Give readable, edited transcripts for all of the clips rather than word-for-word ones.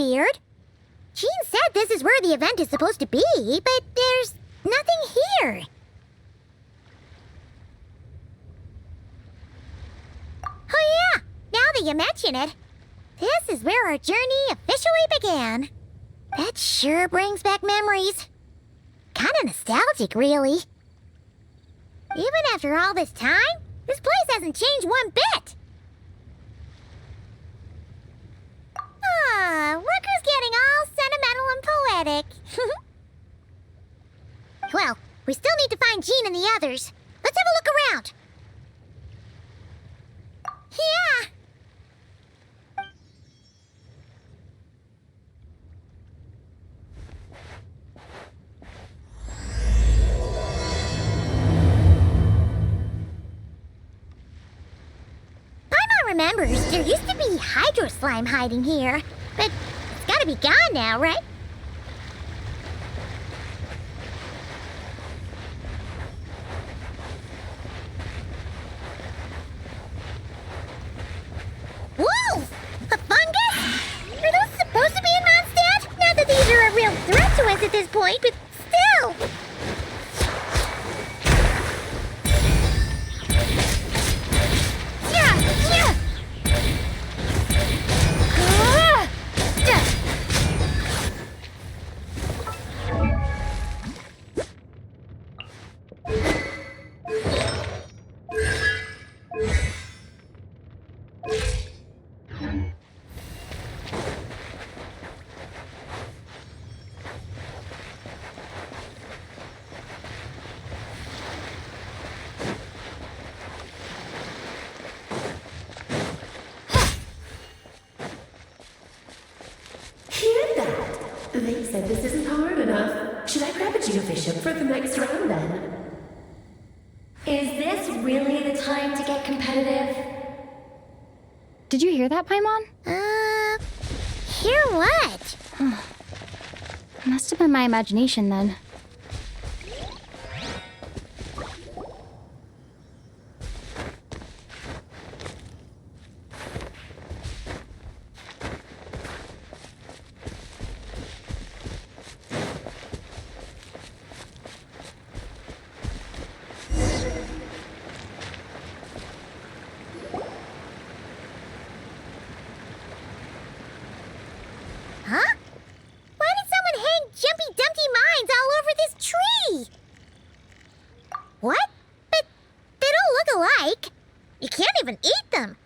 weird. Jean said this is where the event is supposed to be, but there's nothing here. Oh yeah, now that you mention it, this is where our journey officially began. That sure brings back memories. Kinda nostalgic, really. Even after all this time, this place hasn't changed one bit. Ah, look who's getting all sentimental and poetic. Well, we still need to find Jean and the others. Let's have a look around. Yeah. Remembers, there used to be hydro slime hiding here, but it's gotta be gone now, right? Whoa! A fungus? Are those supposed to be in Mondstadt? Not that these are a real threat to us at this point, but still! They said this isn't hard enough. Should I grab a Geobishop for the next round then? Is this really the time to get competitive? Did you hear that, Paimon? Hear what? Must have been my imagination then. Huh? Why did someone hang Jumpy Dumpty mines all over this tree? What? But they don't look alike. You can't even eat them.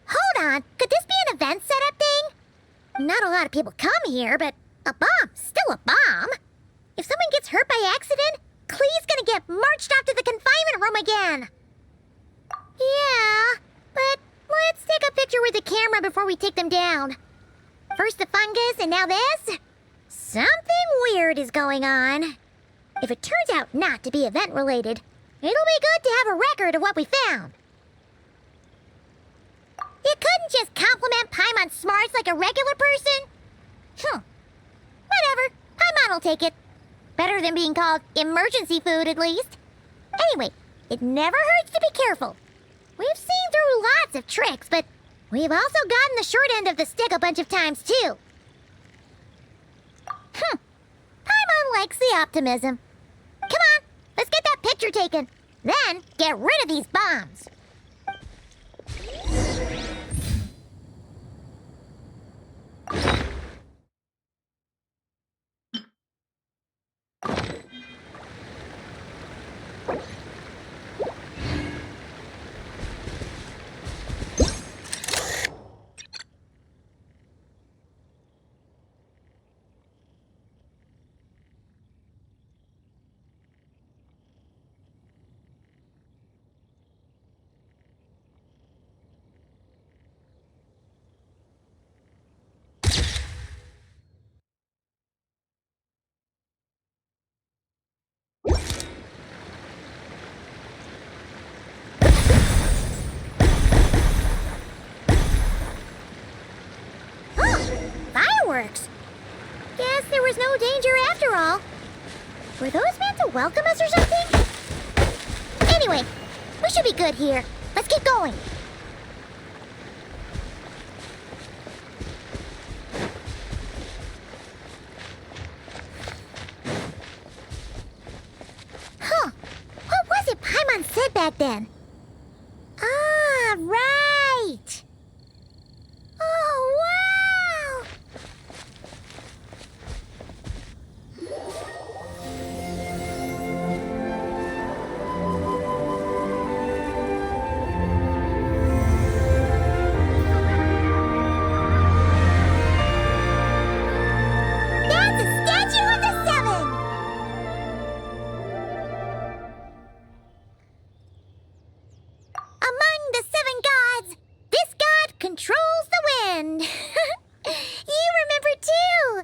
Hold on. Could this be an event setup thing? Not a lot of people come here, but a bomb's still a bomb. If someone gets hurt by accident, Klee's gonna get marched off to the confinement room again. Yeah, but let's take a picture with the camera before we take them down. First the fungus, and now this? Something weird is going on. If it turns out not to be event-related, it'll be good to have a record of what we found. You couldn't just compliment Paimon's smarts like a regular person? Whatever. Paimon will take it. Better than being called emergency food, at least. Anyway, it never hurts to be careful. We've seen through lots of tricks, but we've also gotten the short end of the stick a bunch of times, too. Paimon likes the optimism. Come on, let's get that picture taken. Then, get rid of these bombs. Fireworks! Guess there was no danger after all. Were those meant to welcome us or something? Anyway, we should be good here. Let's keep going. back then. Ah, right! Oh, wow! That's a statue of the Seven! Among the seven gods, this god controls the wind. You remember too.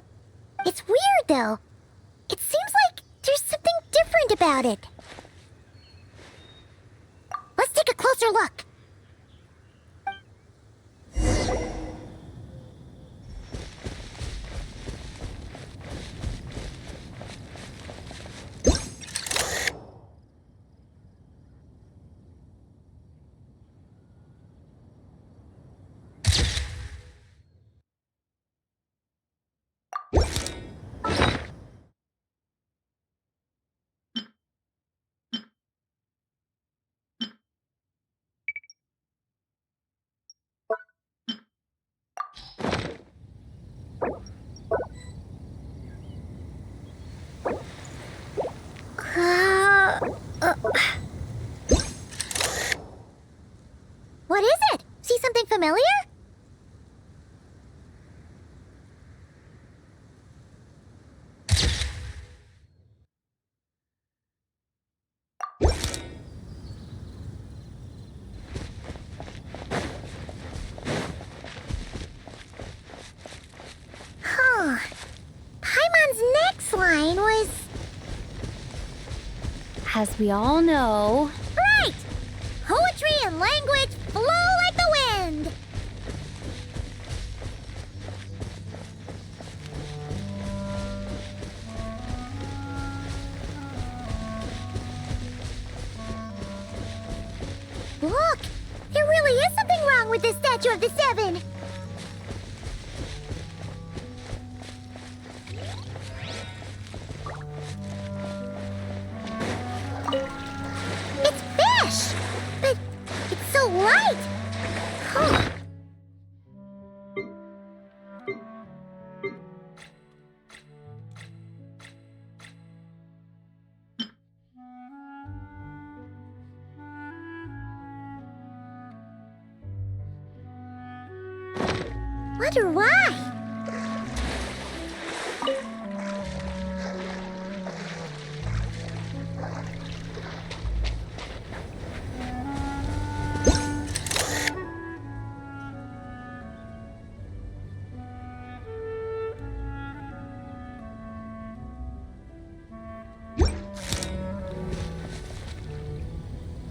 It's weird though. It seems like there's something different about it. Let's take a closer look. What is it? See something familiar? Huh. Paimon's next line was... As we all know, Right! Poetry and language flow like the wind! Look! There really is something wrong with this statue of the Seven! It's fish! But it's so light! Huh. Wonder why?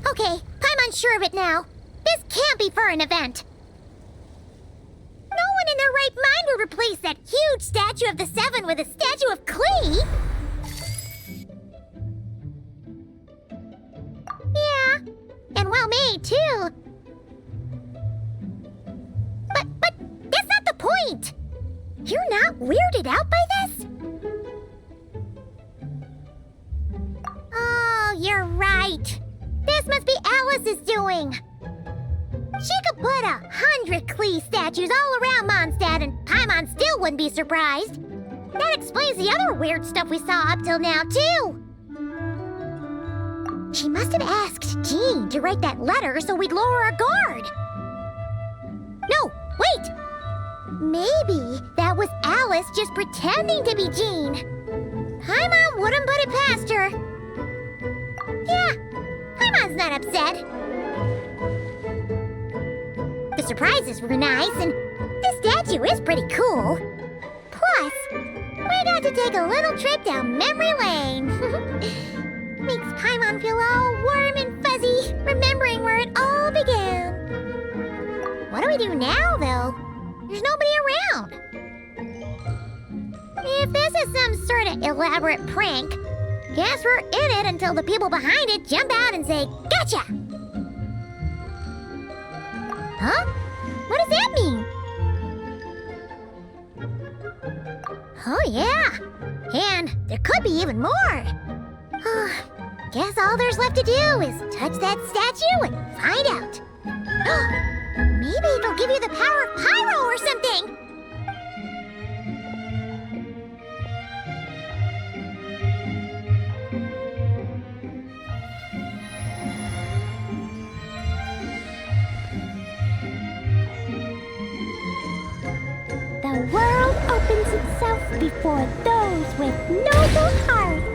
Okay, Paimon's sure of it now. This can't be for an event. No one in their right mind would replace that huge statue of the Seven with a statue of Klee. Yeah, and well made too. But that's not the point. You're not weirded out by this? Oh, you're right. This must be Alice's doing. She could put 100 Klee statues all around Mondstadt and Paimon still wouldn't be surprised. That explains the other weird stuff we saw up till now, too. She must have asked Jean to write that letter so we'd lower our guard. No, wait! Maybe that was Alice just pretending to be Jean. Paimon wouldn't put it past her. Yeah, Paimon's not upset. The surprises were nice, and this statue is pretty cool. Plus, we got to take a little trip down memory lane. Makes Paimon feel all warm and fuzzy, remembering where it all began. What do we do now, though? There's nobody around. If this is some sort of elaborate prank, guess we're in it until the people behind it jump out and say, "Gotcha!" Huh? What does that mean? Oh, yeah. And there could be even more. Guess all there's left to do is touch that statue and find out. Maybe it'll give you the power of pyro or something! The world opens itself before those with noble hearts.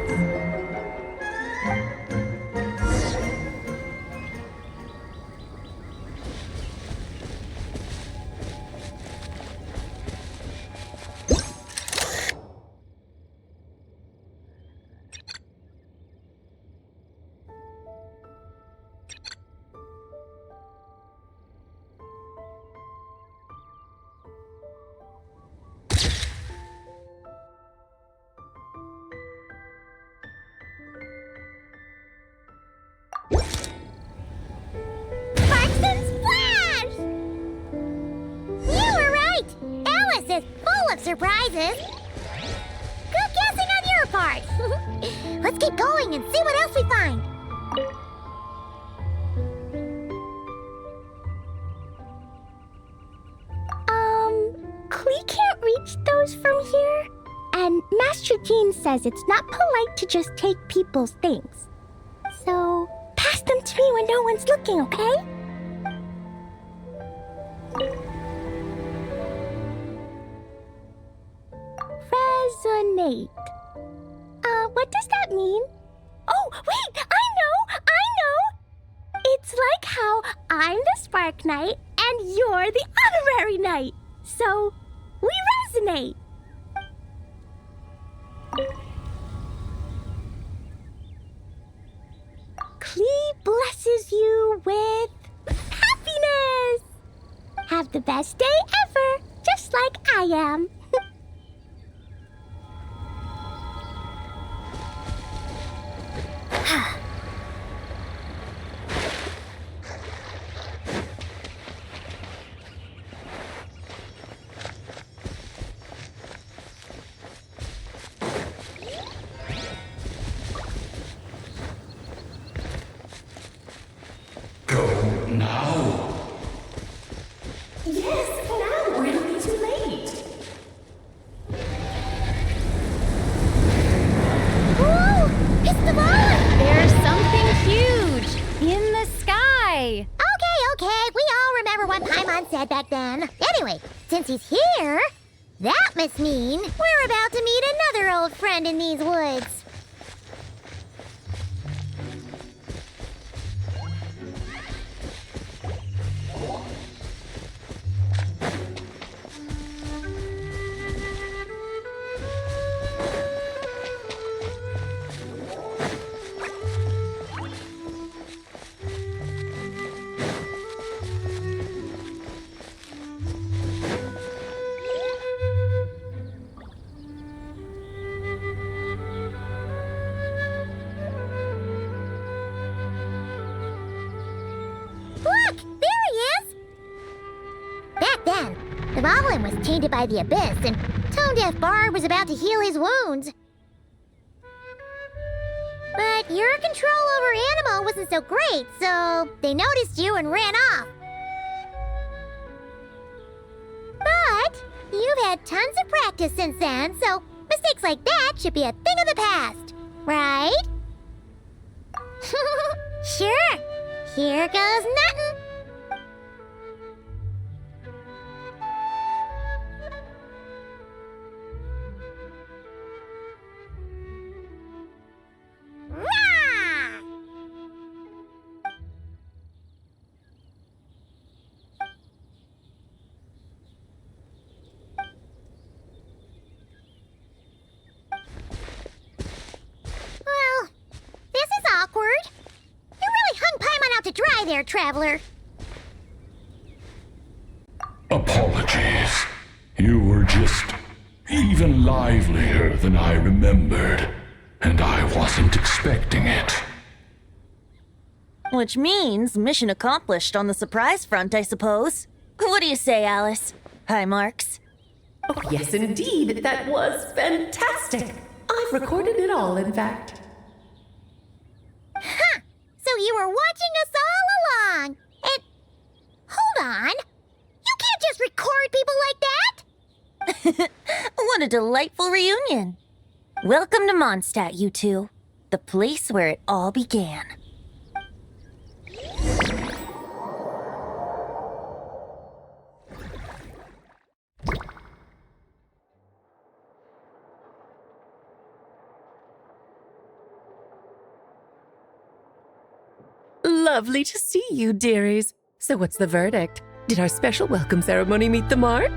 Surprises. Good guessing on your part. Let's keep going and see what else we find. Klee can't reach those from here. And Master Jean says it's not polite to just take people's things. So, pass them to me when no one's looking, okay? Resonate. What does that mean? Oh, wait! I know! It's like how I'm the Spark Knight and you're the Honorary Knight. So, we resonate. Klee blesses you with happiness. Have the best day ever, just like I am. Go now. Yes, now, or it'll be too late. Whoa! It's the ball! There's something huge in the sky. Okay, we all remember what Paimon said back then. Anyway, since he's here, that must mean we're about to meet another old friend in these woods. Look! There he is! Back then, the Goblin was tainted by the Abyss, and Tone-Deaf Bard was about to heal his wounds. But your control over Animo wasn't so great, so they noticed you and ran off. But you've had tons of practice since then, so mistakes like that should be a thing of the past, right? Sure. Here goes nothing. Rah! Well, this is awkward. You really hung Paimon out to dry there, Traveler. Apologies. You were just even livelier than I remembered, and I wasn't expecting it. Which means mission accomplished on the surprise front, I suppose. What do you say, Alice? Hi, Marks. Oh, yes, indeed. That was fantastic. I've recorded it all, in fact. you were watching us all along. And hold on. You can't just record people like that. What a delightful reunion. Welcome to Mondstadt, you two. The place where it all began. Lovely to see you, dearies. So what's the verdict? Did our special welcome ceremony meet the mark?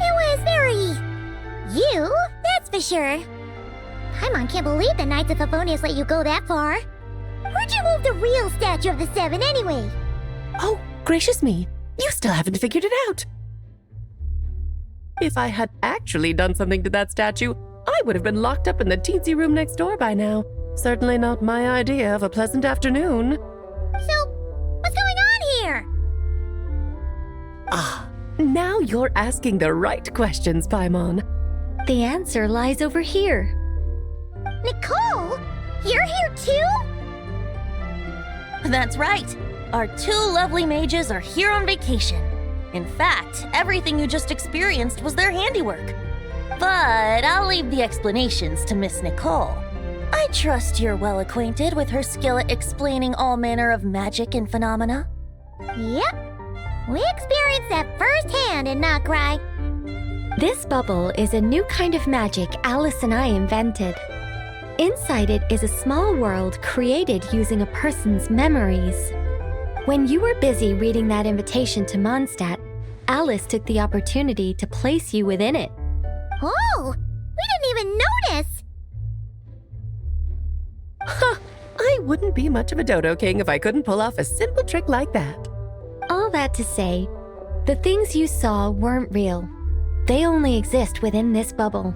It was very... you, that's for sure. Paimon can't believe the Knights of Favonius let you go that far. Where'd you move the real statue of the Seven anyway? Oh, gracious me. You still haven't figured it out. If I had actually done something to that statue, I would have been locked up in the teensy room next door by now. Certainly not my idea of a pleasant afternoon. So, what's going on here? Ah, now you're asking the right questions, Paimon. The answer lies over here. Nicole? You're here too? That's right. Our two lovely mages are here on vacation. In fact, everything you just experienced was their handiwork. But I'll leave the explanations to Miss Nicole. I trust you're well acquainted with her skill at explaining all manner of magic and phenomena. Yep. We experienced that firsthand in Notcry. This bubble is a new kind of magic Alice and I invented. Inside it is a small world created using a person's memories. When you were busy reading that invitation to Mondstadt, Alice took the opportunity to place you within it. Oh, we didn't even notice. Huh, I wouldn't be much of a dodo king if I couldn't pull off a simple trick like that. All that to say, the things you saw weren't real. They only exist within this bubble.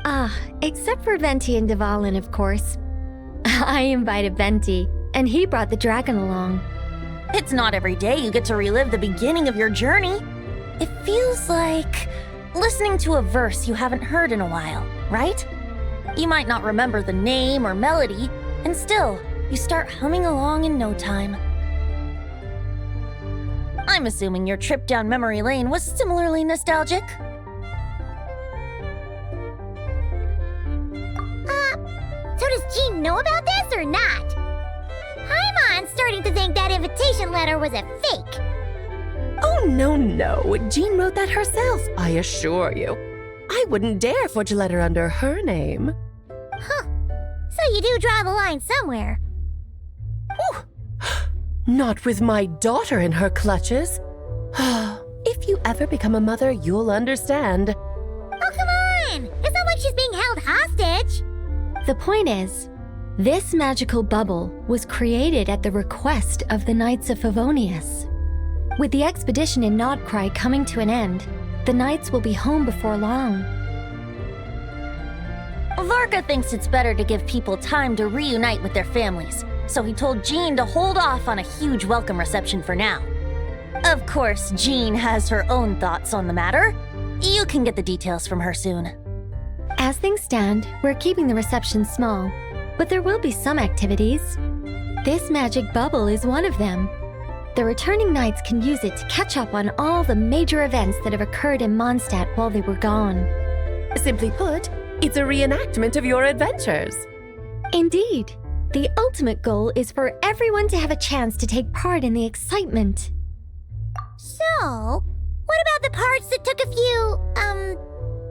Ah, except for Venti and Dvalin, of course. I invited Venti, and he brought the dragon along. It's not every day you get to relive the beginning of your journey. It feels like listening to a verse you haven't heard in a while, right? You might not remember the name or melody, and still, you start humming along in no time. I'm assuming your trip down memory lane was similarly nostalgic. So does Jean know about this or not? Paimon's starting to think that invitation letter was a fake. Oh, no. Jean wrote that herself, I assure you. I wouldn't dare forge a letter under her name. Huh. So you do draw the line somewhere. Whew. Not with my daughter in her clutches. If you ever become a mother, you'll understand. Oh, come on! It's not like she's being held hostage. The point is, this magical bubble was created at the request of the Knights of Favonius. With the expedition in Nodcry coming to an end, the Knights will be home before long. Varka thinks it's better to give people time to reunite with their families, so he told Jean to hold off on a huge welcome reception for now. Of course, Jean has her own thoughts on the matter. You can get the details from her soon. As things stand, we're keeping the reception small, but there will be some activities. This magic bubble is one of them. The returning knights can use it to catch up on all the major events that have occurred in Mondstadt while they were gone. Simply put, it's a reenactment of your adventures. Indeed. The ultimate goal is for everyone to have a chance to take part in the excitement. So, what about the parts that took a few,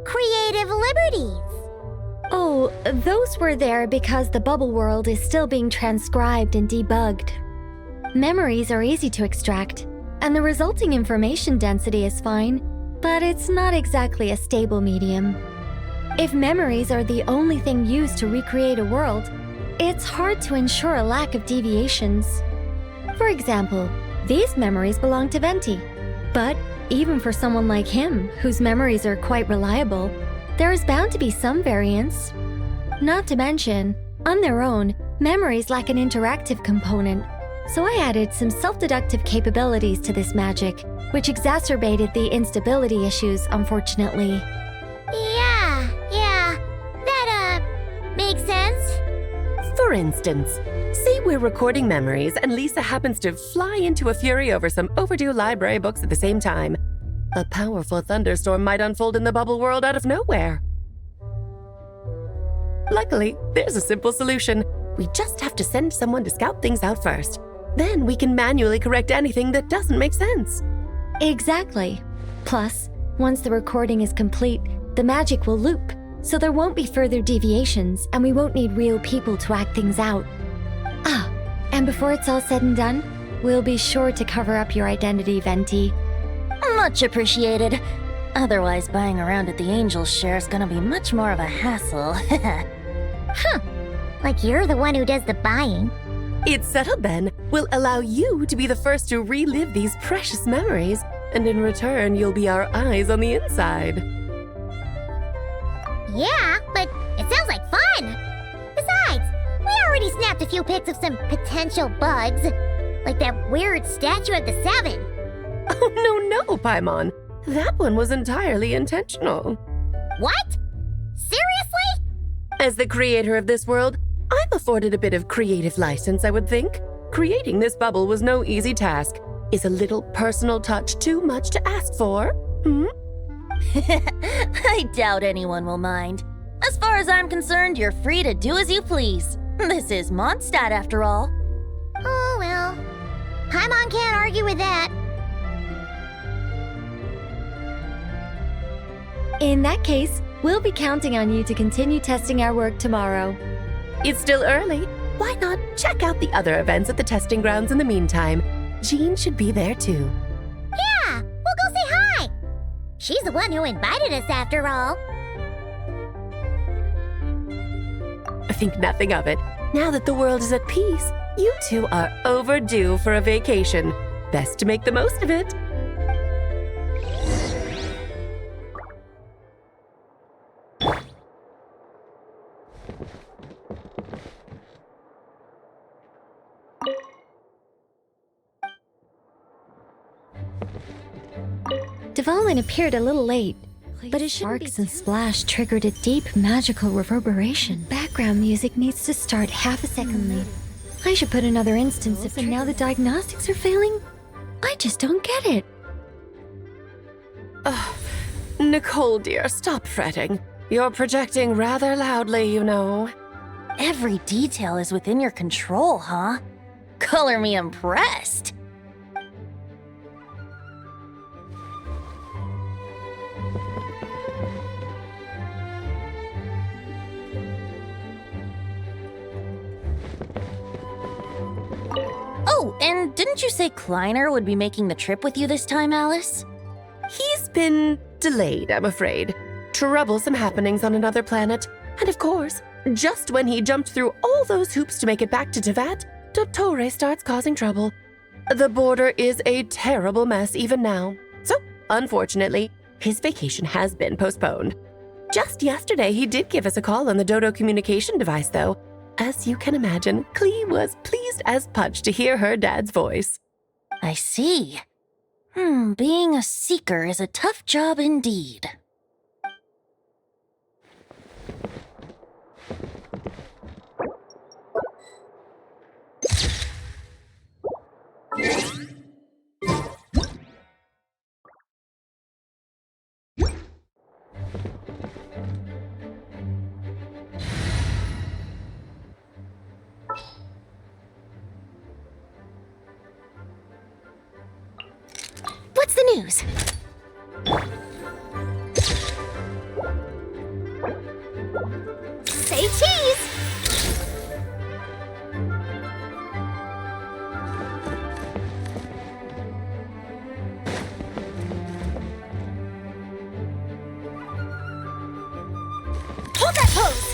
creative liberties? Oh, those were there because the bubble world is still being transcribed and debugged. Memories are easy to extract, and the resulting information density is fine, but it's not exactly a stable medium. If memories are the only thing used to recreate a world, it's hard to ensure a lack of deviations. For example, these memories belong to Venti, but even for someone like him, whose memories are quite reliable, there is bound to be some variance. Not to mention, on their own, memories lack an interactive component, so I added some self-deductive capabilities to this magic, which exacerbated the instability issues, unfortunately. Yeah, that, makes sense. For For instance, say we're recording memories and Lisa happens to fly into a fury over some overdue library books at the same time. A powerful thunderstorm might unfold in the bubble world out of nowhere. Luckily, there's a simple solution. We just have to send someone to scout things out first. Then we can manually correct anything that doesn't make sense. Exactly. Plus, once the recording is complete, the magic will loop, so there won't be further deviations and we won't need real people to act things out. Ah, and before it's all said and done, we'll be sure to cover up your identity, Venti. Much appreciated. Otherwise, buying around at the Angel's share is gonna be much more of a hassle. Huh. Like you're the one who does the buying. It's settled then. We'll allow you to be the first to relive these precious memories, and in return, you'll be our eyes on the inside. Yeah, but it sounds like fun. Besides, we already snapped a few pics of some potential bugs. Like that weird statue of the Seven. Oh, no, Paimon. That one was entirely intentional. What? Seriously? As the creator of this world, I'm afforded a bit of creative license, I would think. Creating this bubble was no easy task. Is a little personal touch too much to ask for? I doubt anyone will mind. As far as I'm concerned, you're free to do as you please. This is Mondstadt, after all. Oh, well. Paimon can't argue with that. In that case, we'll be counting on you to continue testing our work tomorrow. It's still early. Why not check out the other events at the testing grounds in the meantime? Jean should be there too. Yeah, we'll go say hi. She's the one who invited us after all. Think nothing of it. Now that the world is at peace, you two are overdue for a vacation. Best to make the most of it. Devalin appeared a little late, but his sparks and splash triggered a deep magical reverberation. Background music needs to start half a second late. I should put another instance if and now the diagnostics are failing? I just don't get it. Nicole, dear, stop fretting. You're projecting rather loudly, you know. Every detail is within your control, huh? Color me impressed. Oh, and didn't you say Kleiner would be making the trip with you this time, Alice? He's been delayed, I'm afraid. Troublesome happenings on another planet. And of course, just when he jumped through all those hoops to make it back to Tevat, Dottore starts causing trouble. The border is a terrible mess even now. So, unfortunately, his vacation has been postponed. Just yesterday, he did give us a call on the Dodo communication device, though. As you can imagine, Klee was pleased as punch to hear her dad's voice. I see. Being a seeker is a tough job indeed. What's the news? Say cheese! Hold that pose!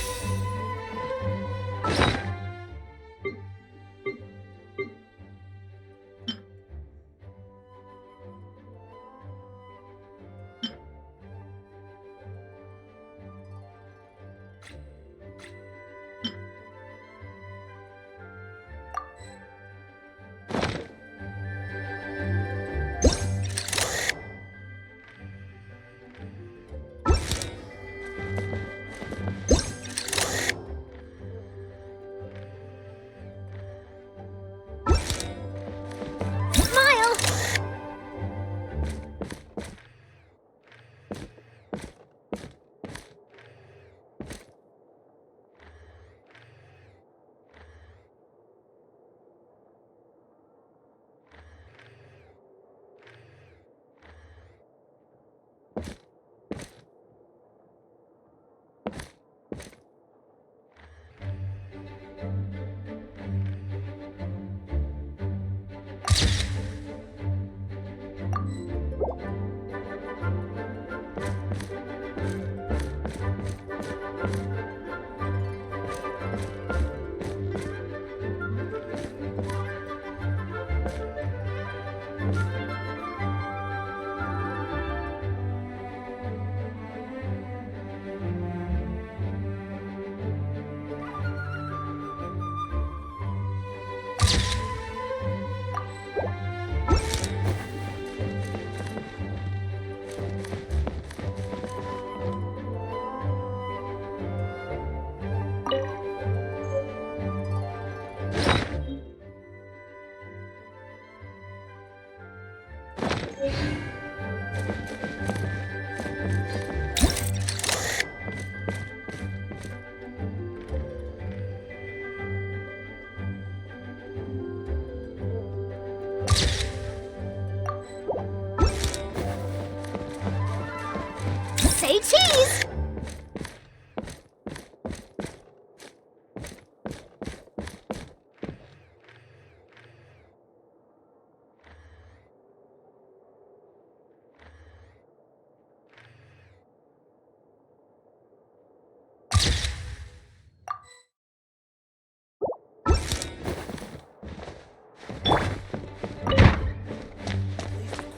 cheese!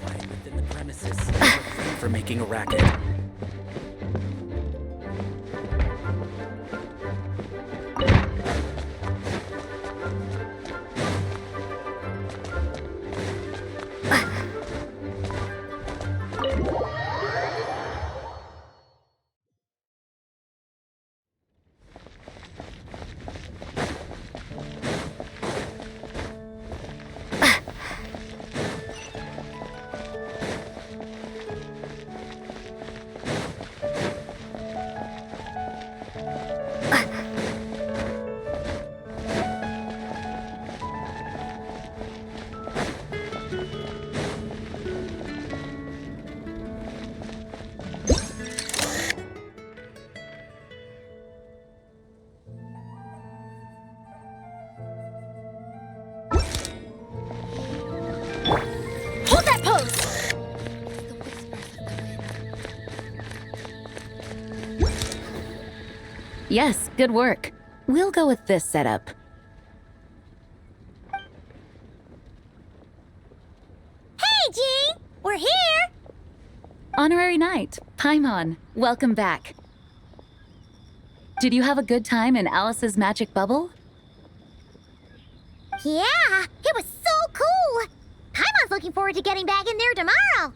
Quiet within the premises. For making a racket. Hold that pose! Yes, good work. We'll go with this setup. Hey, Jean! We're here! Honorary Knight, Paimon, welcome back. Did you have a good time in Alice's magic bubble? Yeah, it was so cool! Paimon's looking forward to getting back in there tomorrow.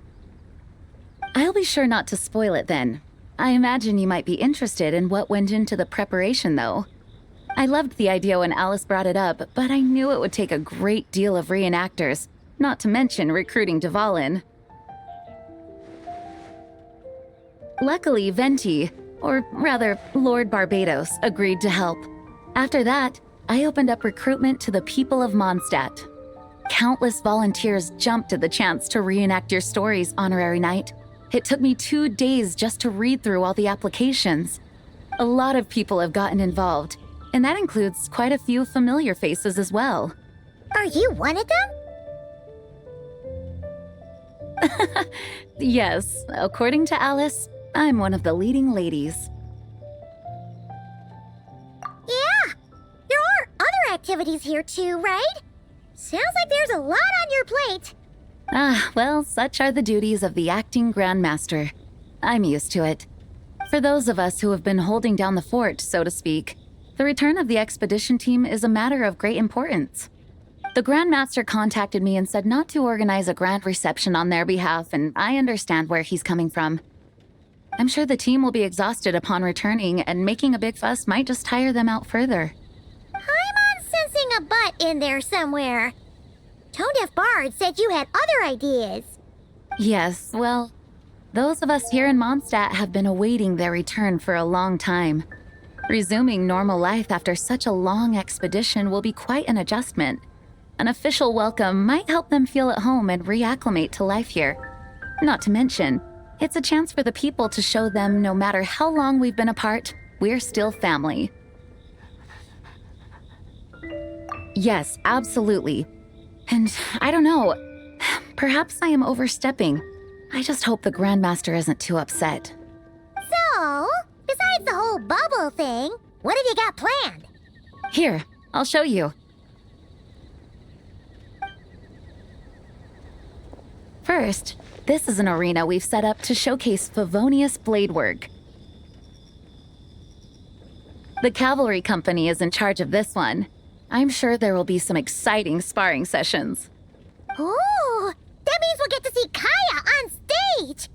I'll be sure not to spoil it then. I imagine you might be interested in what went into the preparation, though. I loved the idea when Alice brought it up, but I knew it would take a great deal of reenactors, not to mention recruiting Dvalin. Luckily, Venti, or rather, Lord Barbados, agreed to help. After that, I opened up recruitment to the people of Mondstadt. Countless volunteers jumped at the chance to reenact your stories, Honorary Knight. It took me 2 days just to read through all the applications. A lot of people have gotten involved, and that includes quite a few familiar faces as well. Are you one of them? Yes, according to Alice, I'm one of the leading ladies. Yeah, there are other activities here too, right? Sounds like there's a lot on your plate. Ah, well, such are the duties of the acting Grandmaster. I'm used to it. For those of us who have been holding down the fort, so to speak, the return of the expedition team is a matter of great importance. The Grandmaster contacted me and said not to organize a grand reception on their behalf, and I understand where he's coming from. I'm sure the team will be exhausted upon returning, and making a big fuss might just tire them out further. I'm sensing a butt in there somewhere. Tone Deaf Bard said you had other ideas. Yes, well, those of us here in Mondstadt have been awaiting their return for a long time. Resuming normal life after such a long expedition will be quite an adjustment. An official welcome might help them feel at home and reacclimate to life here. Not to mention, it's a chance for the people to show them no matter how long we've been apart, we're still family. Yes, absolutely. And I don't know, perhaps I am overstepping. I just hope the Grandmaster isn't too upset. So, besides the whole bubble thing, what have you got planned? Here, I'll show you. First, this is an arena we've set up to showcase Favonius blade work. The cavalry company is in charge of this one. I'm sure there will be some exciting sparring sessions. Ooh, that means we'll get to see Kaya on stage!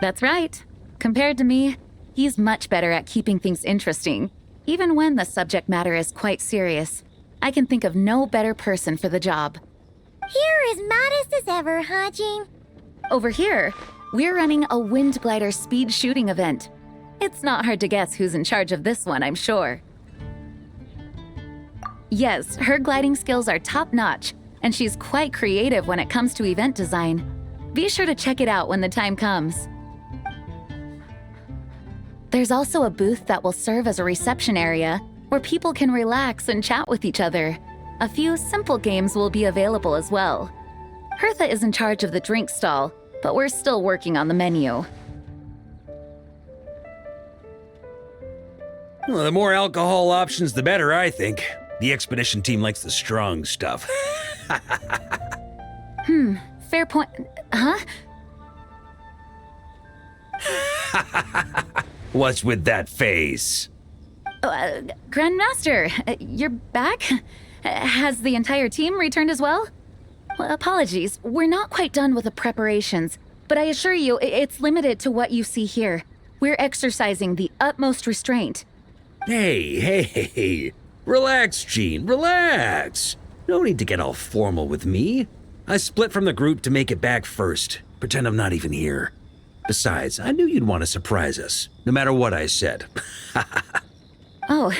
That's right. Compared to me, he's much better at keeping things interesting, even when the subject matter is quite serious. I can think of no better person for the job. You're as modest as ever, huh, Jean? Over here, we're running a wind glider speed shooting event. It's not hard to guess who's in charge of this one, I'm sure. Yes, her gliding skills are top-notch, and she's quite creative when it comes to event design. Be sure to check it out when the time comes. There's also a booth that will serve as a reception area where people can relax and chat with each other. A few simple games will be available as well. Hertha is in charge of the drink stall, but we're still working on the menu. Well, the more alcohol options, the better, I think. The expedition team likes the strong stuff. Fair point. Huh? What's with that face? Grandmaster, you're back? Has the entire team returned as well? Well, apologies, we're not quite done with the preparations, but I assure you, it's limited to what you see here. We're exercising the utmost restraint. Hey. Relax, Gene, relax. No need to get all formal with me. I split from the group to make it back first. Pretend I'm not even here. Besides, I knew you'd want to surprise us, no matter what I said. Oh,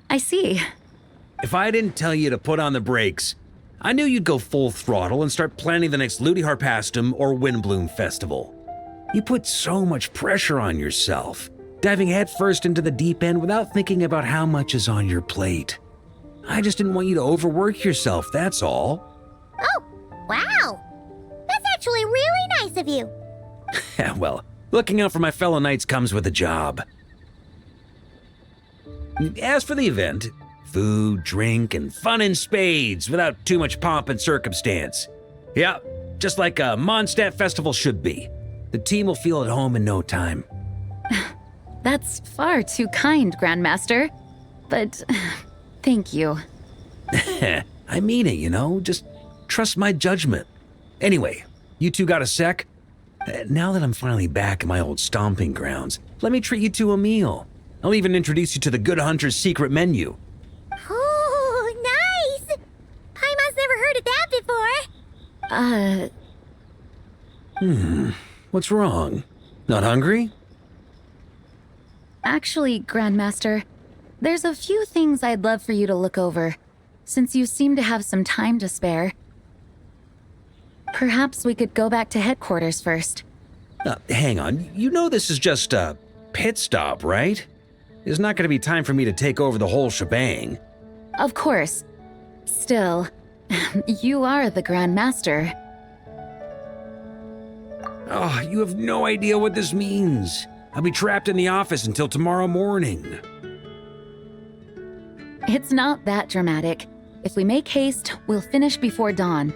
I see. If I didn't tell you to put on the brakes, I knew you'd go full throttle and start planning the next Ludi Harpastum or Windbloom Festival. You put so much pressure on yourself, diving headfirst into the deep end without thinking about how much is on your plate. I just didn't want you to overwork yourself, that's all. Oh, wow. That's actually really nice of you. Well, looking out for my fellow knights comes with a job. As for the event, food, drink, and fun in spades without too much pomp and circumstance. Yeah, just like a Mondstadt festival should be. The team will feel at home in no time. That's far too kind, Grandmaster. But thank you. I mean it, you know, just trust my judgment. Anyway, you two got a sec? Now that I'm finally back in my old stomping grounds, let me treat you to a meal. I'll even introduce you to the Good Hunter's secret menu. Oh, nice! Paimon's never heard of that before. What's wrong? Not hungry? Actually, Grandmaster, there's a few things I'd love for you to look over, since you seem to have some time to spare. Perhaps we could go back to headquarters first. Hang on, you know this is just a pit stop, right? There's not going to be time for me to take over the whole shebang. Of course. Still, you are the Grandmaster. Oh, you have no idea what this means. I'll be trapped in the office until tomorrow morning. It's not that dramatic. If we make haste, we'll finish before dawn.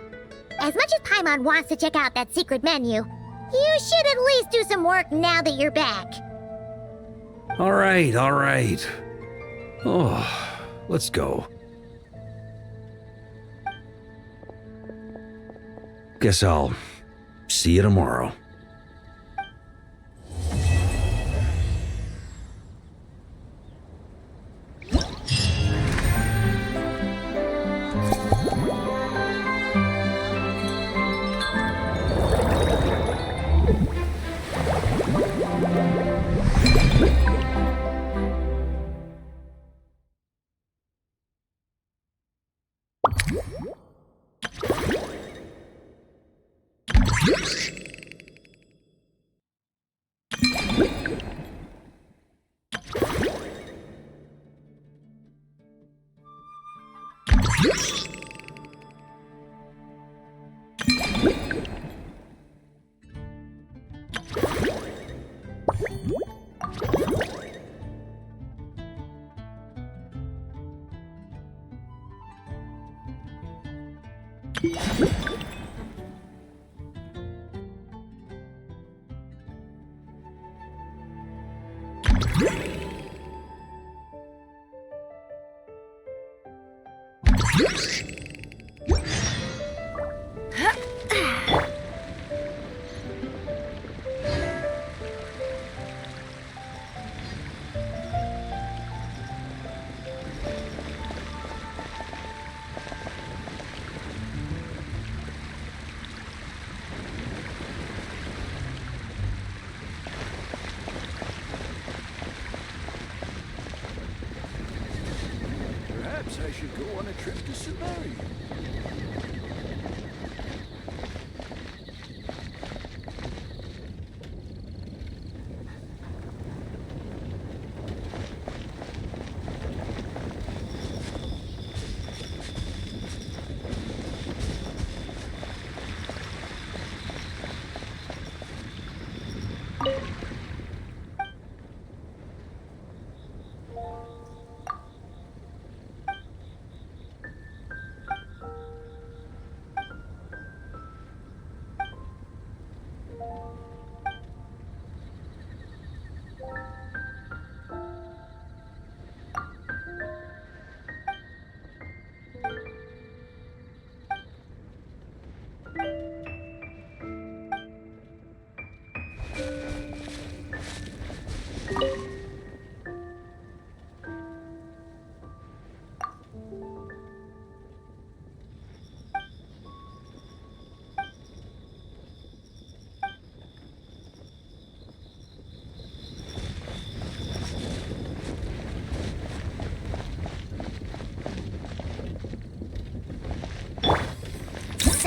As much as Paimon wants to check out that secret menu, you should at least do some work now that you're back. All right. Oh, let's go. Guess I'll see you tomorrow. Perhaps I should go on a trip to Siberian.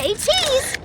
Say cheese!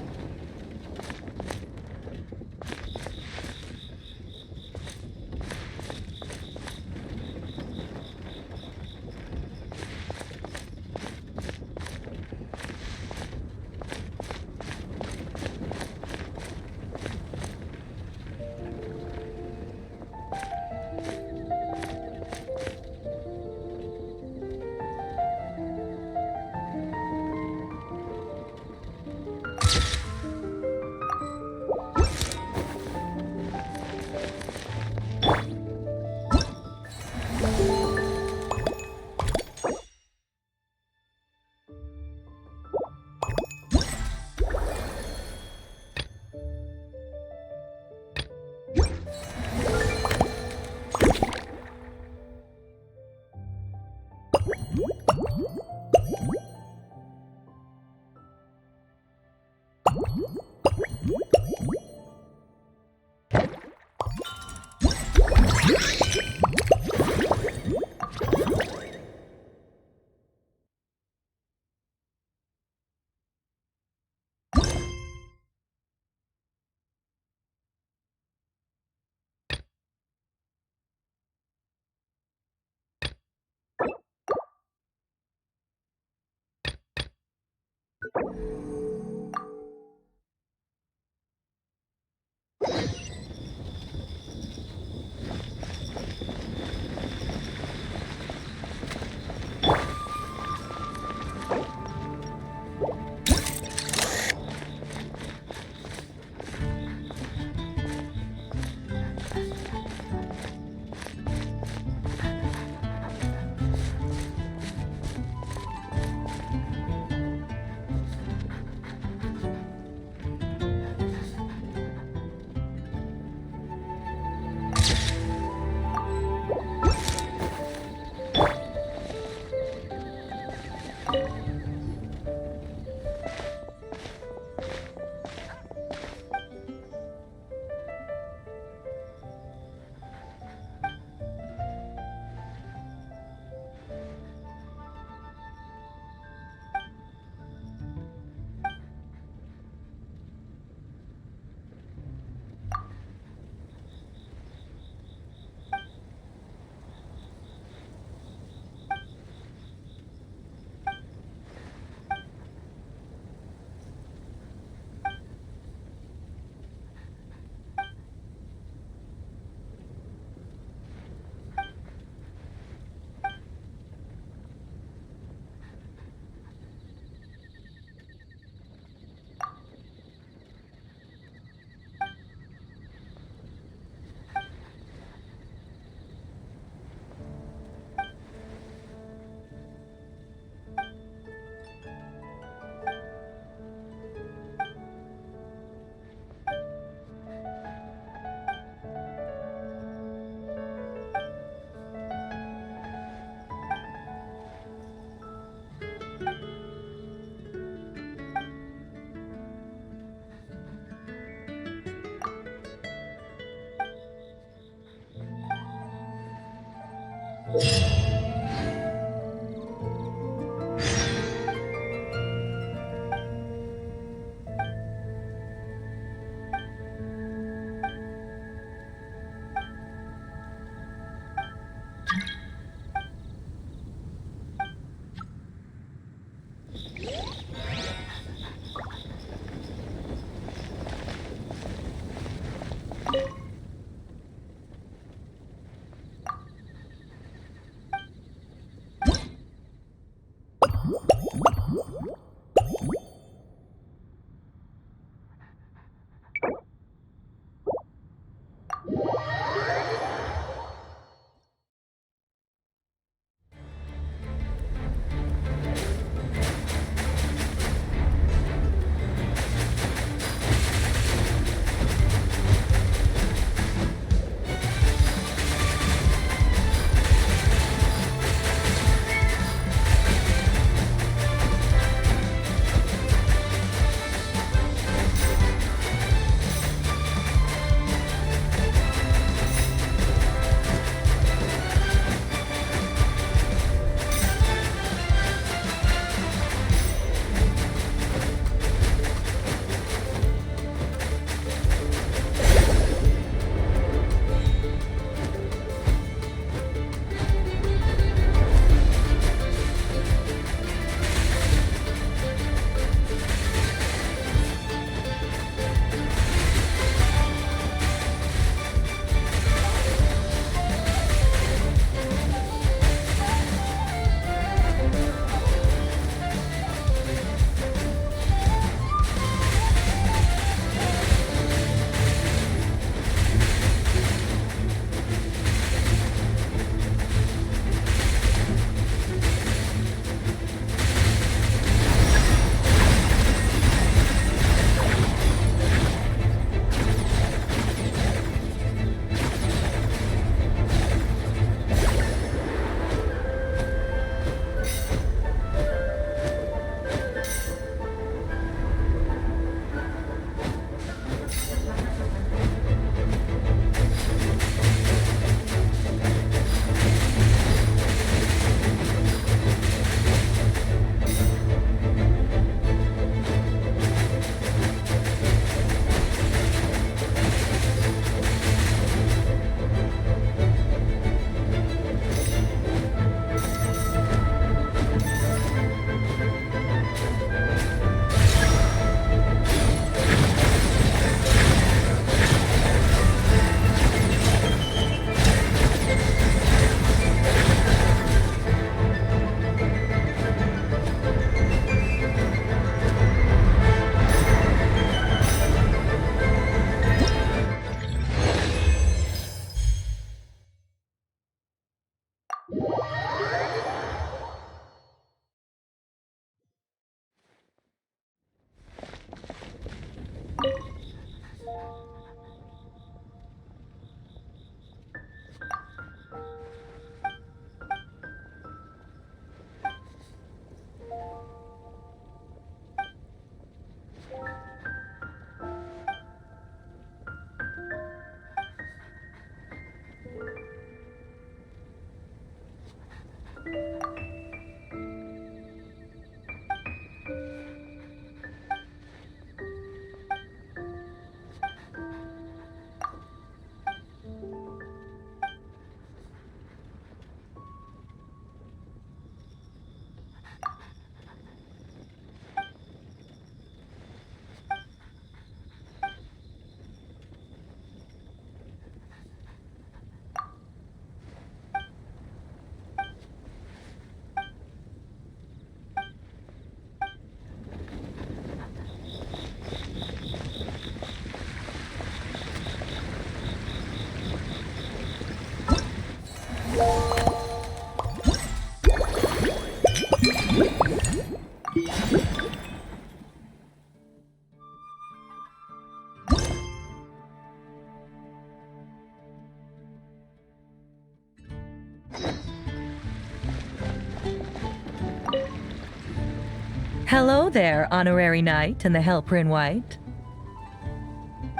Hello there, Honorary Knight and the Helper in White.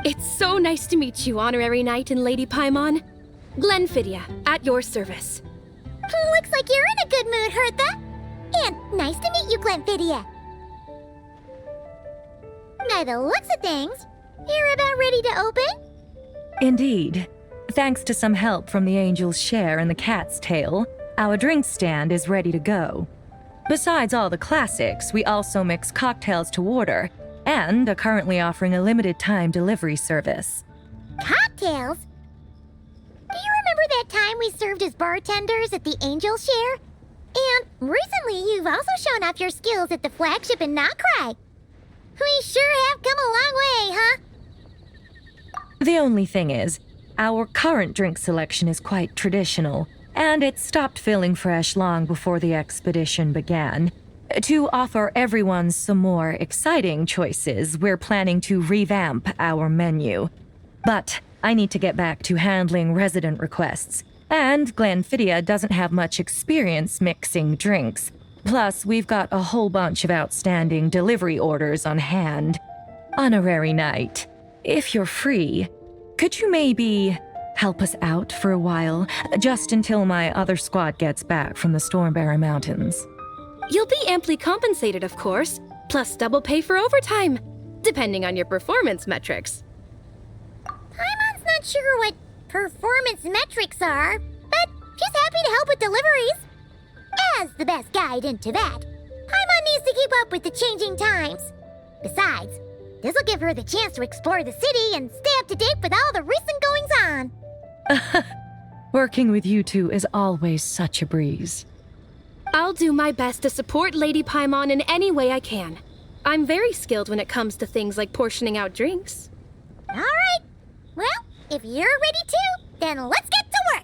It's so nice to meet you, Honorary Knight and Lady Paimon. Glenfidia, at your service. Looks like you're in a good mood, Hertha. And nice to meet you, Glenfidia. By the looks of things, you're about ready to open? Indeed. Thanks to some help from the Angel's Share and the Cat's Tail, our drink stand is ready to go. Besides all the classics, we also mix cocktails to order and are currently offering a limited time delivery service. Cocktails? Do you remember that time we served as bartenders at the Angel Share? And recently you've also shown off your skills at the flagship in Nokrai. We sure have come a long way, huh? The only thing is, our current drink selection is quite traditional, and it stopped feeling fresh long before the expedition began. To offer everyone some more exciting choices, we're planning to revamp our menu. But I need to get back to handling resident requests, and Glenfidia doesn't have much experience mixing drinks. Plus, we've got a whole bunch of outstanding delivery orders on hand. Honorary Knight, if you're free, could you maybe help us out for a while, just until my other squad gets back from the Stormbearer Mountains? You'll be amply compensated, of course, plus double pay for overtime, depending on your performance metrics. Paimon's not sure what performance metrics are, but she's happy to help with deliveries. As the best guide in Teyvat, Paimon needs to keep up with the changing times. Besides, this'll give her the chance to explore the city and stay up to date with all the recent goings-on. Working with you two is always such a breeze. I'll do my best to support Lady Paimon in any way I can. I'm very skilled when it comes to things like portioning out drinks. All right. Well, if you're ready to, then let's get to work.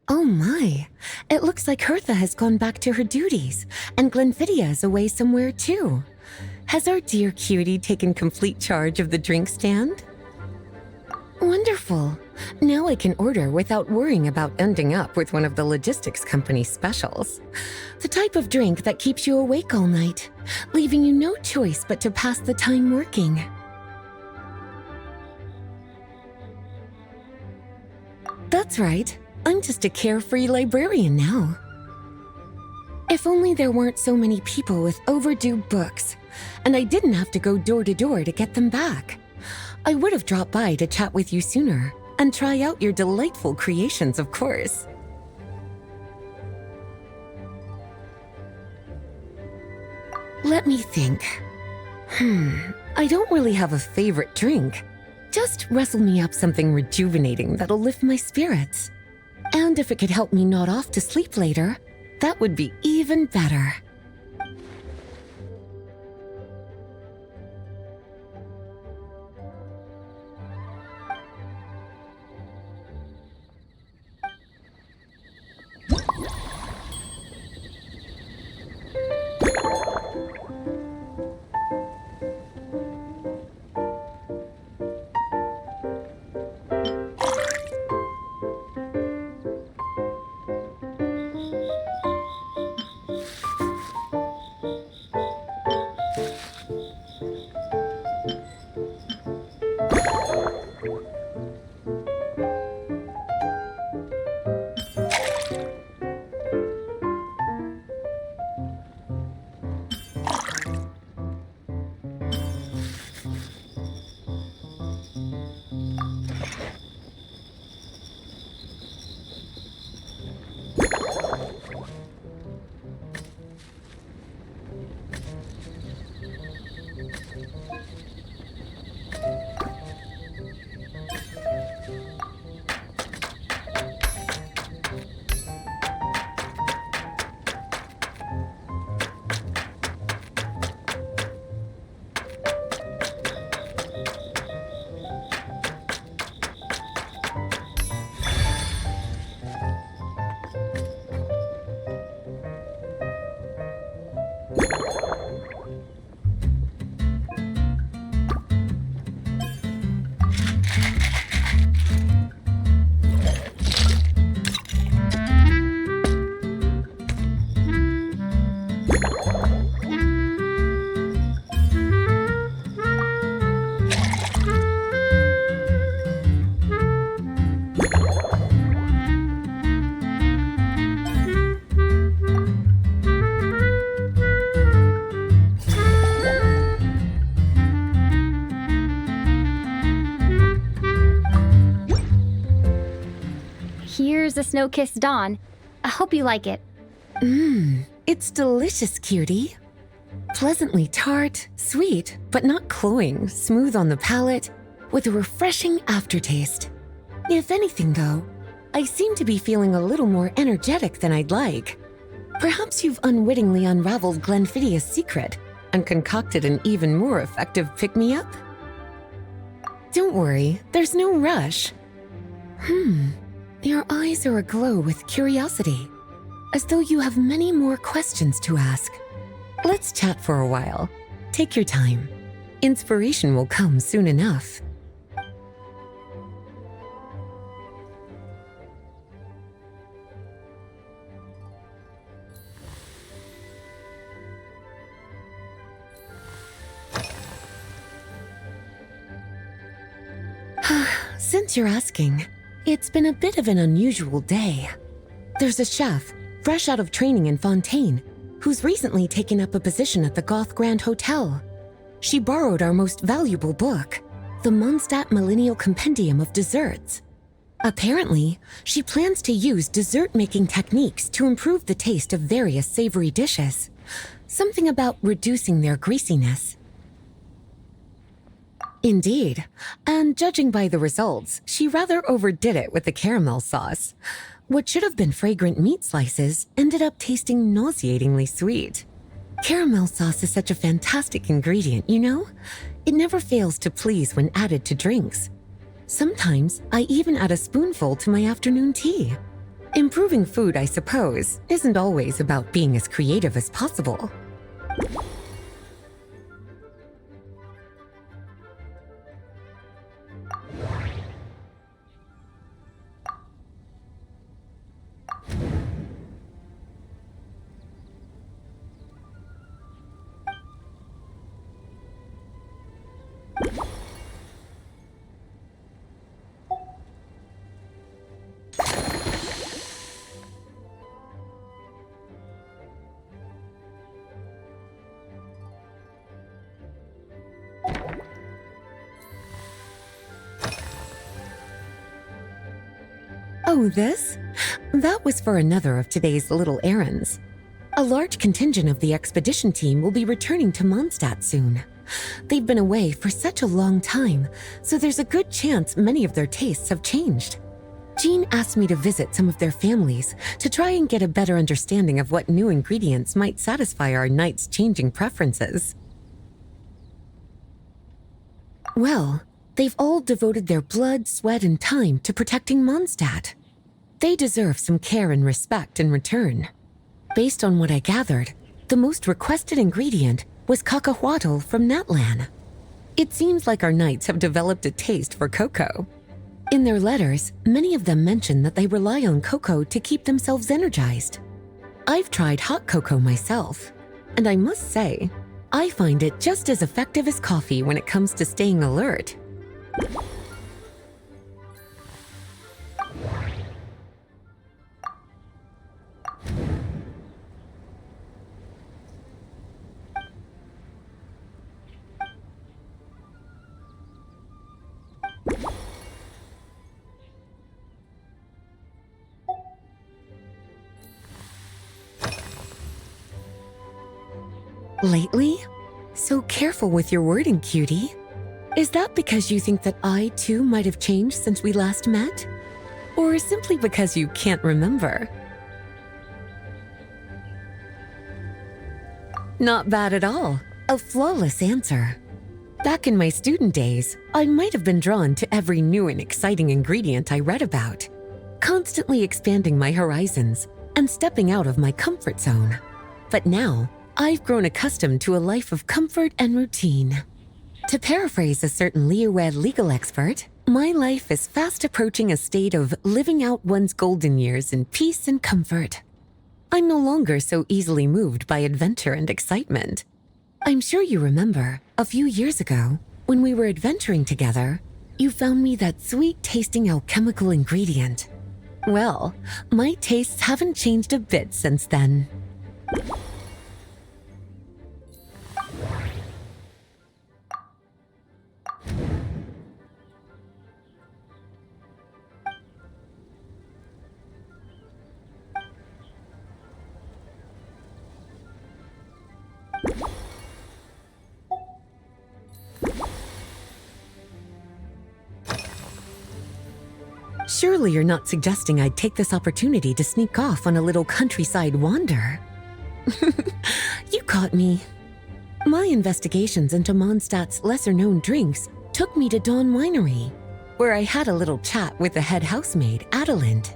Oh my, it looks like Hertha has gone back to her duties, and Glenfidia is away somewhere too. Has our dear cutie taken complete charge of the drink stand? Wonderful. Now I can order without worrying about ending up with one of the logistics company's specials. The type of drink that keeps you awake all night, leaving you no choice but to pass the time working. That's right. I'm just a carefree librarian now. If only there weren't so many people with overdue books, and I didn't have to go door to door to get them back. I would have dropped by to chat with you sooner, and try out your delightful creations, of course. Let me think. I don't really have a favorite drink. Just rustle me up something rejuvenating that'll lift my spirits. And if it could help me nod off to sleep later, that would be even better. snow-kissed dawn. I hope you like it. It's delicious, cutie. Pleasantly tart, sweet, but not cloying, smooth on the palate, with a refreshing aftertaste. If anything, though, I seem to be feeling a little more energetic than I'd like. Perhaps you've unwittingly unraveled Glenfiddia's secret and concocted an even more effective pick-me-up? Don't worry, there's no rush. Your eyes are aglow with curiosity, as though you have many more questions to ask. Let's chat for a while. Take your time. Inspiration will come soon enough. Since you're asking, it's been a bit of an unusual day. There's a chef, fresh out of training in Fontaine, who's recently taken up a position at the Goth Grand Hotel. She borrowed our most valuable book, the Mondstadt Millennial Compendium of Desserts. Apparently, she plans to use dessert-making techniques to improve the taste of various savory dishes. Something about reducing their greasiness. Indeed, and judging by the results, she rather overdid it with the caramel sauce. What should have been fragrant meat slices ended up tasting nauseatingly sweet. Caramel sauce is such a fantastic ingredient, you know? It never fails to please when added to drinks. Sometimes I even add a spoonful to my afternoon tea. Improving food, I suppose, isn't always about being as creative as possible. Oh, this? That was for another of today's little errands. A large contingent of the expedition team will be returning to Mondstadt soon. They've been away for such a long time, so there's a good chance many of their tastes have changed. Jean asked me to visit some of their families to try and get a better understanding of what new ingredients might satisfy our knights' changing preferences. Well, they've all devoted their blood, sweat, and time to protecting Mondstadt. They deserve some care and respect in return. Based on what I gathered, the most requested ingredient was cacahuatl from Natlan. It seems like our knights have developed a taste for cocoa. In their letters, many of them mention that they rely on cocoa to keep themselves energized. I've tried hot cocoa myself, and I must say, I find it just as effective as coffee when it comes to staying alert. Lately? So careful with your wording, cutie. Is that because you think that I, too, might have changed since we last met? Or simply because you can't remember? Not bad at all. A flawless answer. Back in my student days, I might have been drawn to every new and exciting ingredient I read about, constantly expanding my horizons and stepping out of my comfort zone. But now, I've grown accustomed to a life of comfort and routine. To paraphrase a certain Leowed legal expert, my life is fast approaching a state of living out one's golden years in peace and comfort. I'm no longer so easily moved by adventure and excitement. I'm sure you remember, a few years ago, when we were adventuring together, you found me that sweet-tasting alchemical ingredient. Well, my tastes haven't changed a bit since then. Surely you're not suggesting I'd take this opportunity to sneak off on a little countryside wander. You caught me. My investigations into Mondstadt's lesser-known drinks took me to Dawn Winery, where I had a little chat with the head housemaid, Adelind.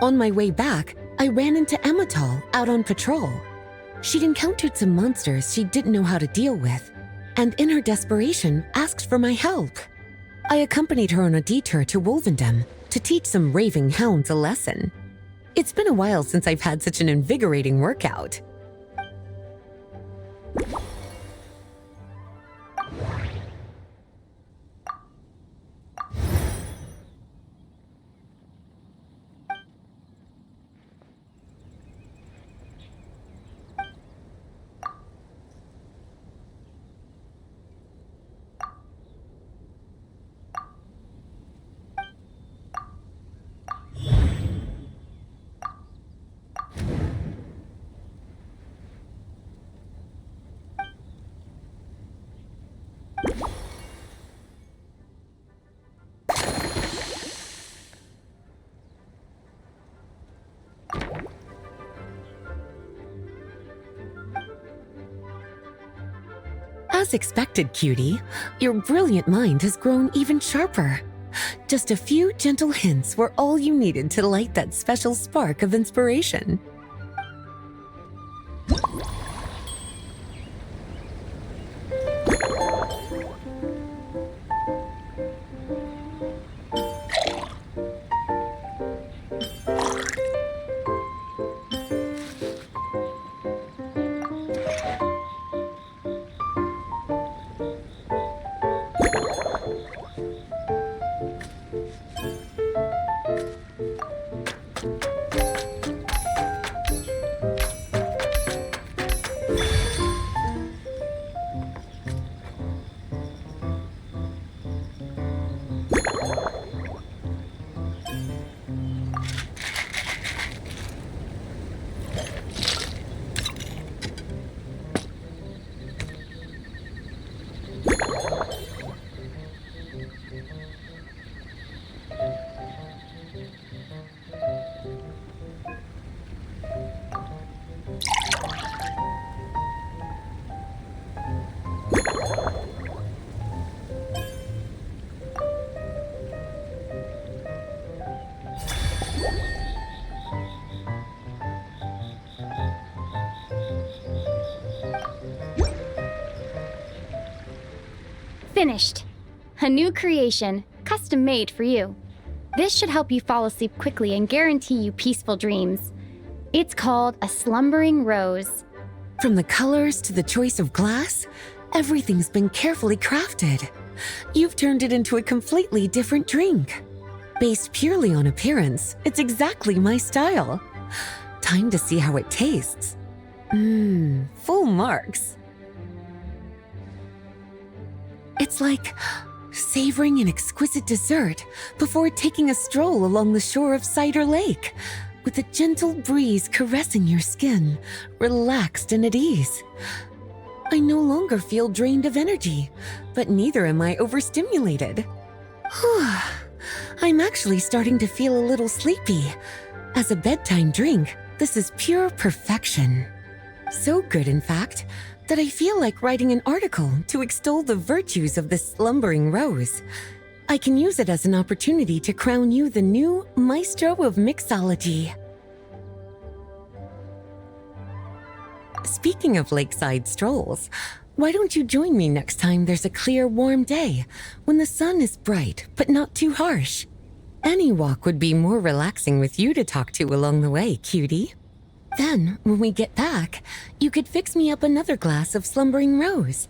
On my way back, I ran into Emmetall out on patrol. She'd encountered some monsters she didn't know how to deal with, and in her desperation, asked for my help. I accompanied her on a detour to Wolvendom to teach some raving hounds a lesson. It's been a while since I've had such an invigorating workout. As expected, cutie, your brilliant mind has grown even sharper. Just a few gentle hints were all you needed to light that special spark of inspiration. Finished. A new creation, custom made for you. This should help you fall asleep quickly and guarantee you peaceful dreams. It's called a slumbering rose. From the colors to the choice of glass, everything's been carefully crafted. You've turned it into a completely different drink. Based purely on appearance, it's exactly my style. Time to see how it tastes. Full marks. It's like savoring an exquisite dessert before taking a stroll along the shore of Cider Lake, with a gentle breeze caressing your skin, relaxed and at ease. I no longer feel drained of energy, but neither am I overstimulated. I'm actually starting to feel a little sleepy. As a bedtime drink, this is pure perfection. So good, in fact, that I feel like writing an article to extol the virtues of this slumbering rose. I can use it as an opportunity to crown you the new maestro of mixology. Speaking of lakeside strolls, why don't you join me next time there's a clear, warm day, when the sun is bright but not too harsh? Any walk would be more relaxing with you to talk to along the way, cutie. Then, when we get back, you could fix me up another glass of slumbering rose.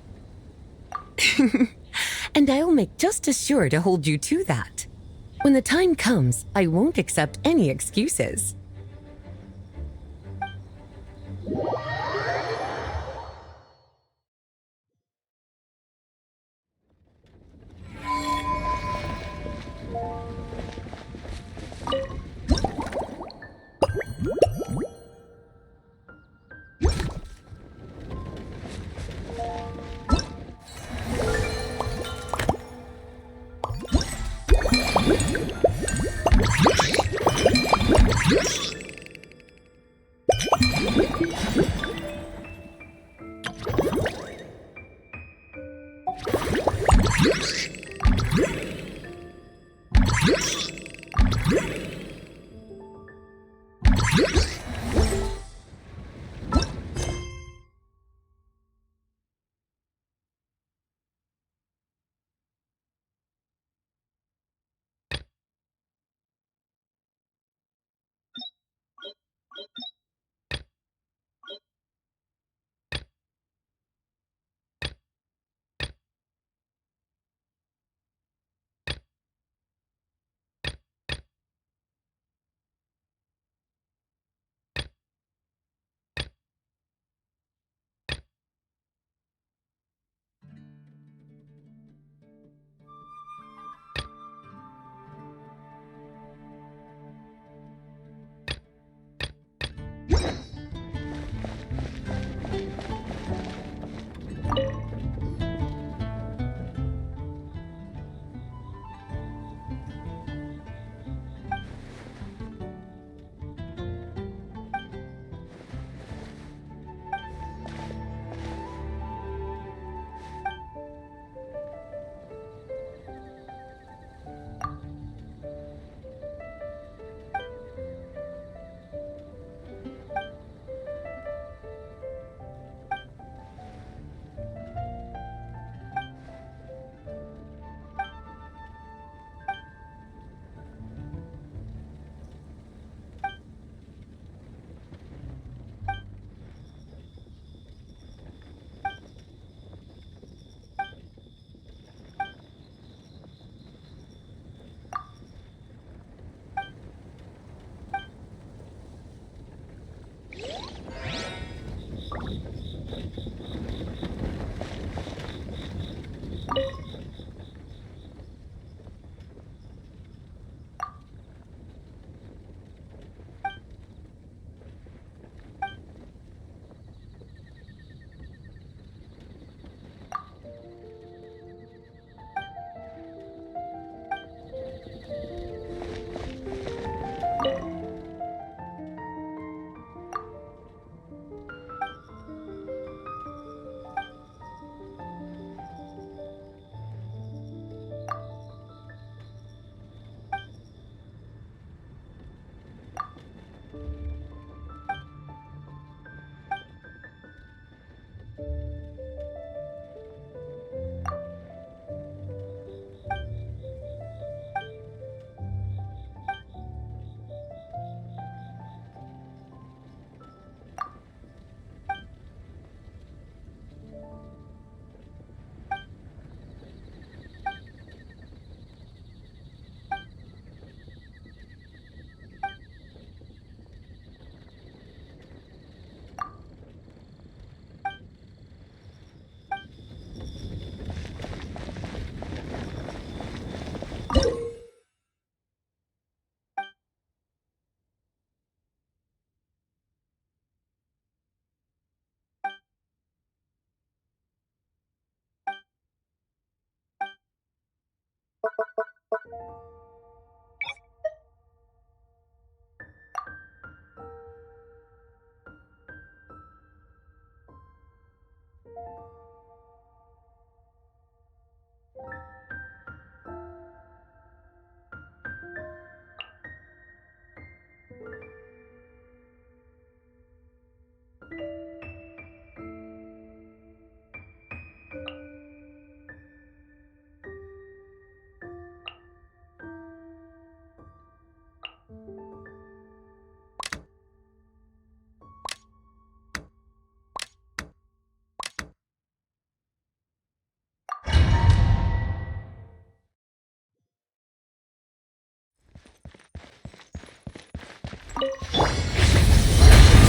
And I'll make just as sure to hold you to that. When the time comes, I won't accept any excuses.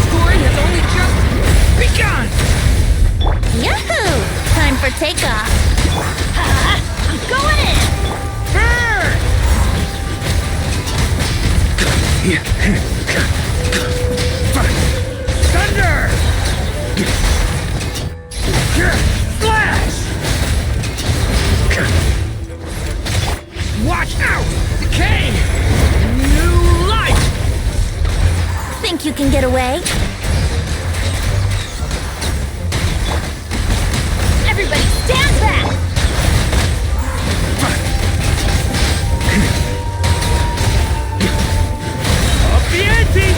Scoring has only just begun! Yahoo! Time for takeoff. I'm going in! Burn! Thunder! Flash! Watch out! Decay! New light! Think you can get away? Everybody stand back! Up the ante!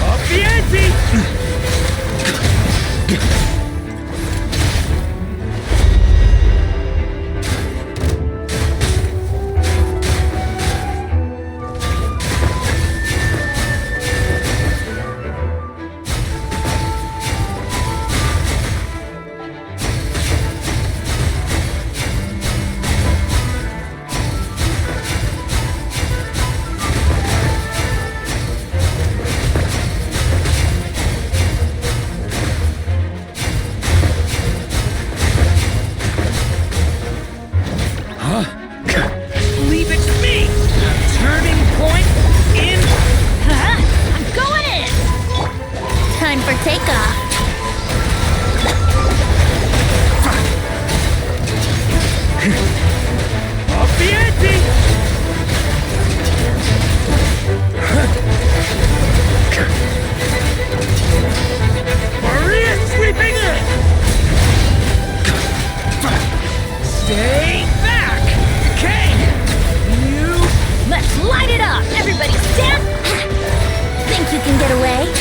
Up the ante! Leave it to me! Turning point in... I'm going in! Time for takeoff. Up the ante! Maria sweeping in! Stay back! Okay! You... Let's light it up! Everybody stand... Think you can get away?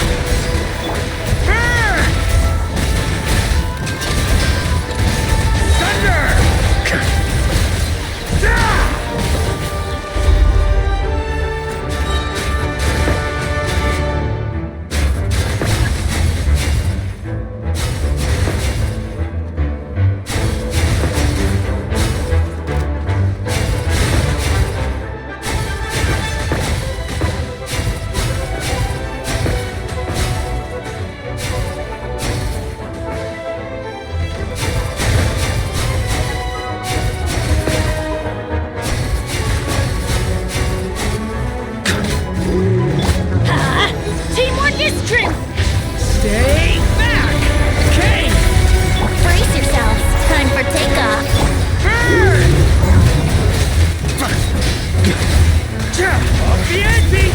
Thunder! Teamwork is strength! Stay back! Okay! Brace yourselves. Time for takeoff. Up the ante!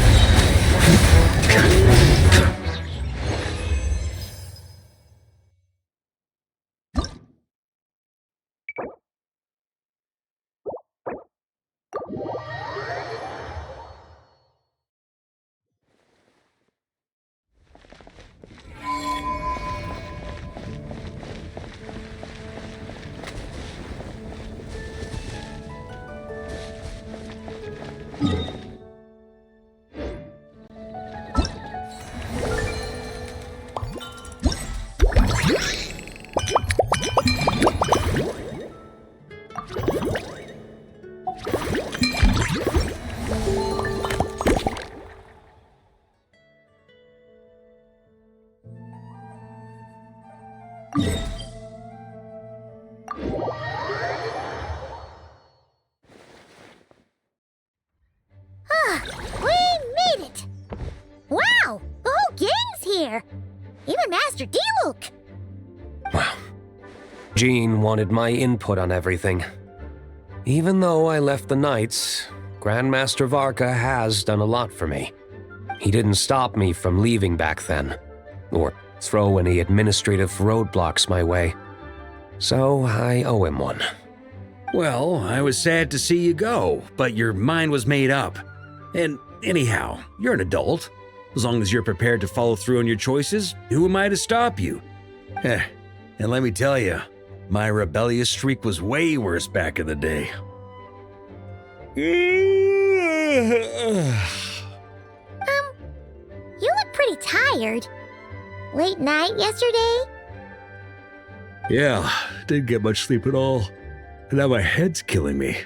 We made it! Wow! The whole gang's here! Even Master D-Luke! Jean wanted my input on everything. Even though I left the Knights, Grandmaster Varka has done a lot for me. He didn't stop me from leaving back then, or throw any administrative roadblocks my way. So I owe him one. Well, I was sad to see you go, but your mind was made up. And anyhow, you're an adult. As long as you're prepared to follow through on your choices, who am I to stop you? And let me tell you, my rebellious streak was way worse back in the day. You look pretty tired. Late night yesterday? Yeah, didn't get much sleep at all. And now my head's killing me.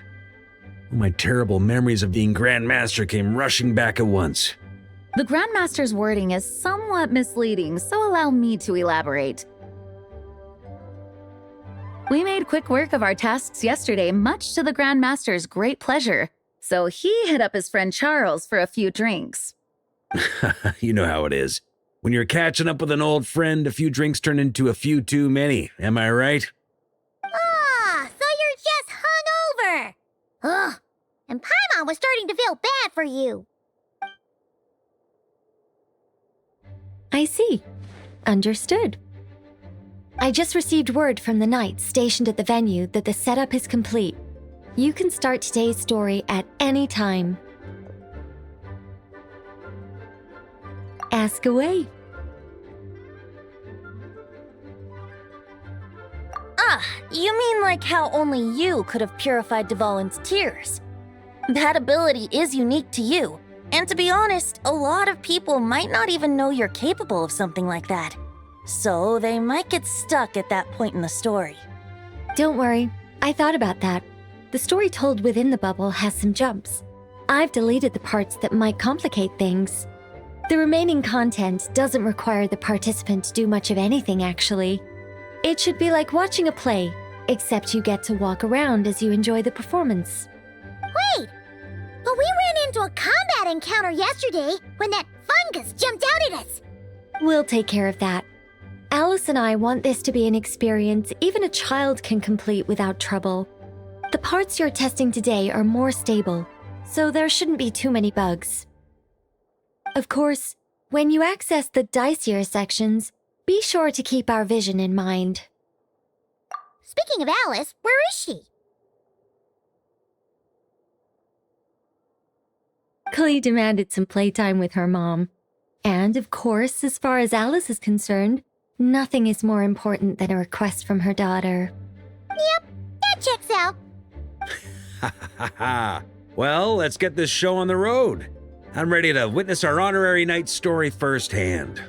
All my terrible memories of being Grand Master came rushing back at once. The Grandmaster's wording is somewhat misleading, so allow me to elaborate. We made quick work of our tasks yesterday, much to the Grandmaster's great pleasure, so he hit up his friend Charles for a few drinks. You know how it is. When you're catching up with an old friend, a few drinks turn into a few too many, am I right? Ah, so you're just hungover! Ugh, and Paimon was starting to feel bad for you. I see. Understood. I just received word from the knights stationed at the venue that the setup is complete. You can start today's story at any time. Ask away. Ah, you mean like how only you could have purified Dvalin's tears? That ability is unique to you, and to be honest, a lot of people might not even know you're capable of something like that. So they might get stuck at that point in the story. Don't worry, I thought about that. The story told within the bubble has some jumps. I've deleted the parts that might complicate things. The remaining content doesn't require the participant to do much of anything, actually. It should be like watching a play, except you get to walk around as you enjoy the performance. Wait! But we ran into a combat encounter yesterday when that fungus jumped out at us! We'll take care of that. Alice and I want this to be an experience even a child can complete without trouble. The parts you're testing today are more stable, so there shouldn't be too many bugs. Of course, when you access the dicier sections, be sure to keep our vision in mind. Speaking of Alice, where is she? Clee demanded some playtime with her mom. And, of course, as far as Alice is concerned, nothing is more important than a request from her daughter. Yep, that checks out. Ha ha ha. Well, let's get this show on the road. I'm ready to witness our honorary knight's story firsthand.